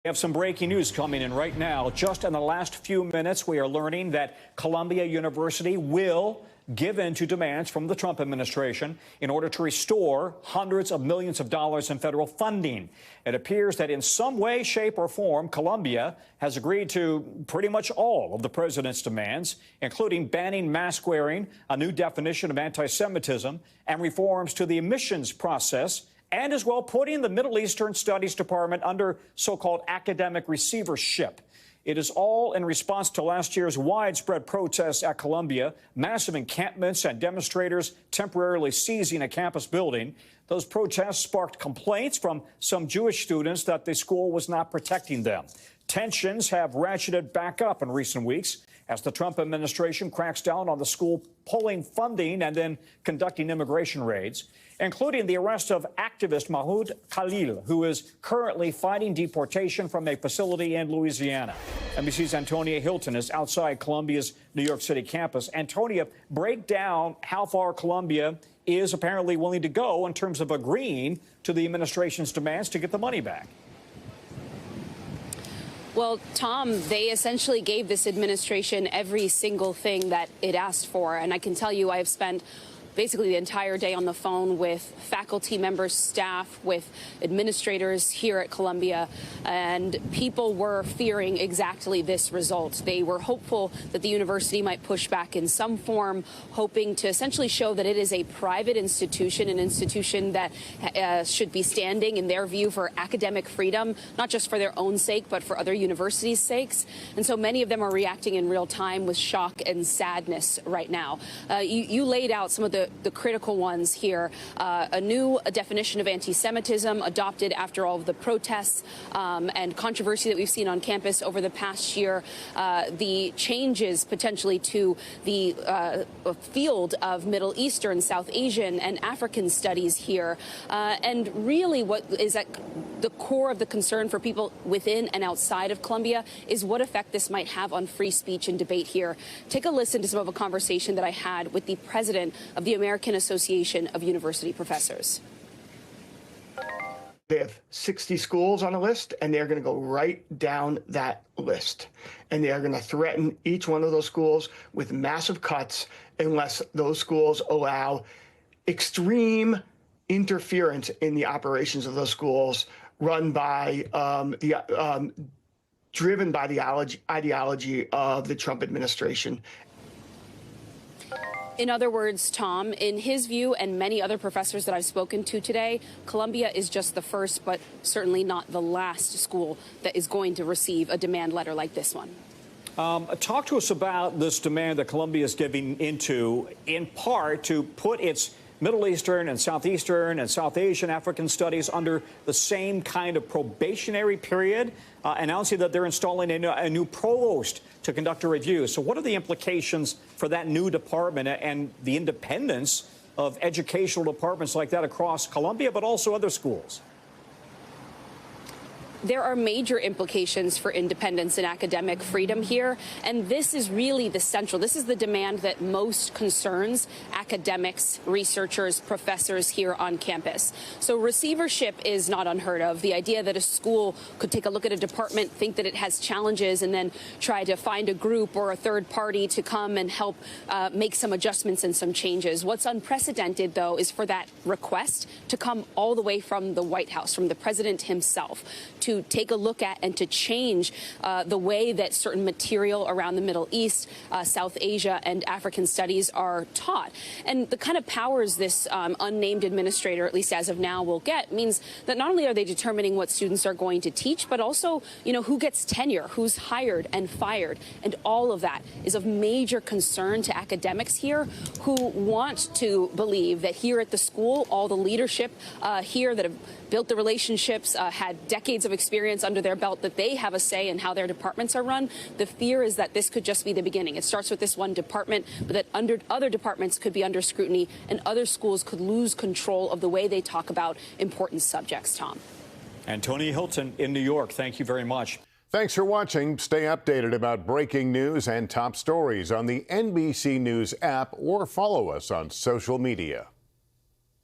We have some breaking news coming in right now. Just in the last few minutes, we are learning that Columbia University will give in to demands from the Trump administration in order to restore hundreds of millions of dollars in federal funding. It appears that in some way, shape, or form, Columbia has agreed to pretty much all of the president's demands, including banning mask wearing, a new definition of anti-Semitism, and reforms to the admissions process, and as well putting the Middle Eastern Studies Department under so-called academic receivership. It is all in response to last year's widespread protests at Columbia, massive encampments and demonstrators temporarily seizing a campus building. Those protests sparked complaints from some Jewish students that the school was not protecting them. Tensions have ratcheted back up in recent weeks as the Trump administration cracks down on the school pulling funding and then conducting immigration raids, including the arrest of activist Mahmoud Khalil, who is currently fighting deportation from a facility in Louisiana. NBC's Antonia Hilton is outside Columbia's New York City campus. Antonia, break down how far Columbia is apparently willing to go in terms of agreeing to the administration's demands to get the money back. Well, Tom, they essentially gave this administration every single thing that it asked for. And I can tell you I have spent basically the entire day on the phone with faculty members, staff, with administrators here at Columbia, and people were fearing exactly this result. They were hopeful that the university might push back in some form, hoping to essentially show that it is a private institution, an institution that should be standing, in their view, for academic freedom, not just for their own sake, but for other universities' sakes. And so many of them are reacting in real time with shock and sadness right now. You laid out some of the critical ones here. A new definition of anti-Semitism adopted after all of the protests and controversy that we've seen on campus over the past year. The changes potentially to the field of Middle Eastern, South Asian, and African studies here. And really what is at the core of the concern for people within and outside of Columbia is what effect this might have on free speech and debate here. Take a listen to some of a conversation that I had with the president of the American Association of University Professors. They have 60 schools on a list, and they're going to go right down that list. And they are going to threaten each one of those schools with massive cuts unless those schools allow extreme interference in the operations of those schools run by driven by the ideology of the Trump administration. In other words, Tom, in his view and many other professors that I've spoken to today, Columbia is just the first, but certainly not the last school that is going to receive a demand letter like this one. Talk to us about this demand that Columbia is giving into, in part, to put its Middle Eastern and Southeastern and South Asian African studies under the same kind of probationary period, announcing that they're installing a new provost to conduct a review. So what are the implications for that new department and the independence of educational departments like that across Columbia, but also other schools? There are major implications for independence and academic freedom here, and this is really the central. This is the demand that most concerns academics, researchers, professors here on campus. So receivership is not unheard of. The idea that a school could take a look at a department, think that it has challenges, and then try to find a group or a third party to come and help make some adjustments and some changes. What's unprecedented, though, is for that request to come all the way from the White House, from the president himself, to take a look at and to change the way that certain material around the Middle East, South Asia, and African studies are taught. And the kind of powers this unnamed administrator, at least as of now, will get means that not only are they determining what students are going to teach, but also, who gets tenure, who's hired and fired. And all of that is of major concern to academics here who want to believe that here at the school, all the leadership here that have built the relationships, had decades of experience under their belt, that they have a say in how their departments are run. The fear is that this could just be the beginning. It starts with this one department, but that other departments could be under scrutiny and other schools could lose control of the way they talk about important subjects, Tom. Antonia Hilton in New York, thank you very much. Thanks for watching. Stay updated about breaking news and top stories on the NBC News app or follow us on social media.